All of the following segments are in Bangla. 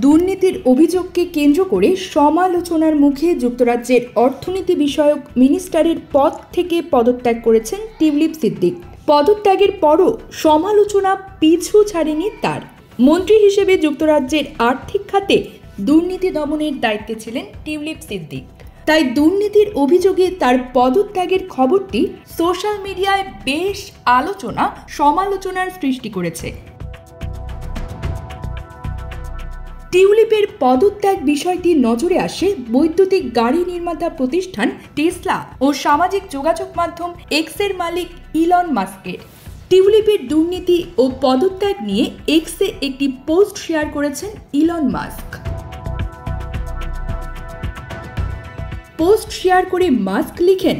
দুর্নীতির অভিযোগকে কেন্দ্র করে সমালোচনার মুখে যুক্তরাজ্যের অর্থনীতি বিষয়ক মিনিস্টারের পদ থেকে পদত্যাগ করেছেন টিউলিপ সিদ্দিক। পদত্যাগের পরও সমালোচনা পিছু ছাড়েনি তার। মন্ত্রী হিসেবে যুক্তরাজ্যের আর্থিক খাতে দুর্নীতি দমনের দায়িত্বে ছিলেন টিউলিপ সিদ্দিক। তাই দুর্নীতির অভিযোগে তার পদত্যাগের খবরটি সোশ্যাল মিডিয়ায় বেশ সমালোচনার সৃষ্টি করেছে। টিউলিপের পদত্যাগ বিষয়টি নজরে আসে বৈদ্যুতিক গাড়ি নির্মাতা প্রতিষ্ঠান টেসলা ও সামাজিক যোগাযোগ মাধ্যম এক্সের মালিক ইলন মাস্কের। টিউলিপের দুর্নীতি ও পদত্যাগ নিয়ে এক্সে একটি পোস্ট শেয়ার করেছেন ইলন মাস্ক। পোস্ট শেয়ার করে মাস্ক লিখেন,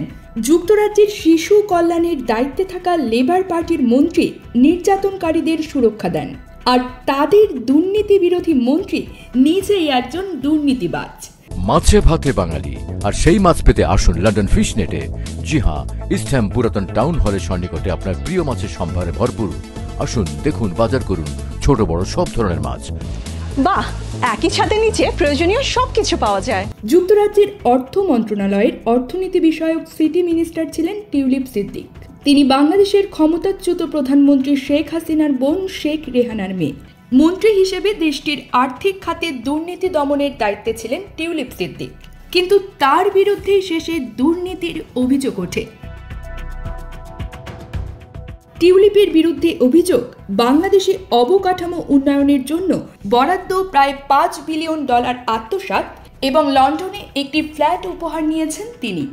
যুক্তরাজ্যের শিশু কল্যাণের দায়িত্বে থাকা লেবার পার্টির মন্ত্রী নির্যাতনকারীদের সুরক্ষা দেন, আর তাদের দুর্নীতি বিরোধী মন্ত্রী নিজেই একজন দুর্নীতিবাজ। মাছে ভাতে বাঙালি, আর সেই মাছ পেতে আসুন লন্ডন ফিশ নেটে। জি হ্যাঁ, ইস্টহ্যাম পুরাতন টাউন হলের সন্নিকটে আপনার প্রিয় মাছের সম্ভারে ভরপুর। আসুন, দেখুন, বাজার করুন ছোট বড় সব ধরনের মাছ। বাহ, একই ছাদের নিচে প্রয়োজনীয় সবকিছু পাওয়া যায়। যুক্তরাজ্যের অর্থ মন্ত্রণালয়ের অর্থনীতি বিষয়ক সিটি মিনিস্টার ছিলেন টিউলিপ সিদ্দিক। তিনি বাংলাদেশের ক্ষমতাচ্যুত প্রধানমন্ত্রী শেখ হাসিনার বোন শেখ রেহানার মেয়ে। মন্ত্রী হিসেবে দেশটির আর্থিক খাতে দুর্নীতি দমনের দায়িত্বে ছিলেন টিউলিপ সিদ্দিক, কিন্তু তার বিরুদ্ধেই শেষে দুর্নীতির অভিযোগ ওঠে। টিউলিপের বিরুদ্ধে অভিযোগ, বাংলাদেশে অবকাঠামো উন্নয়নের জন্য বরাদ্দ প্রায় $5 বিলিয়ন আত্মসাৎ এবং লন্ডনে একটি ফ্ল্যাট উপহার নিয়েছেন তিনি।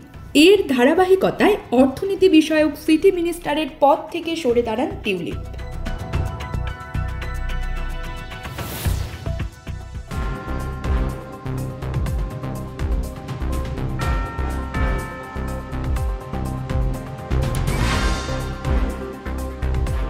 এর ধারাবাহিকতায় অর্থনীতি বিষয়ক সিটি মিনিস্টারের পদ থেকে সরে দাঁড়ান টিউলিপ।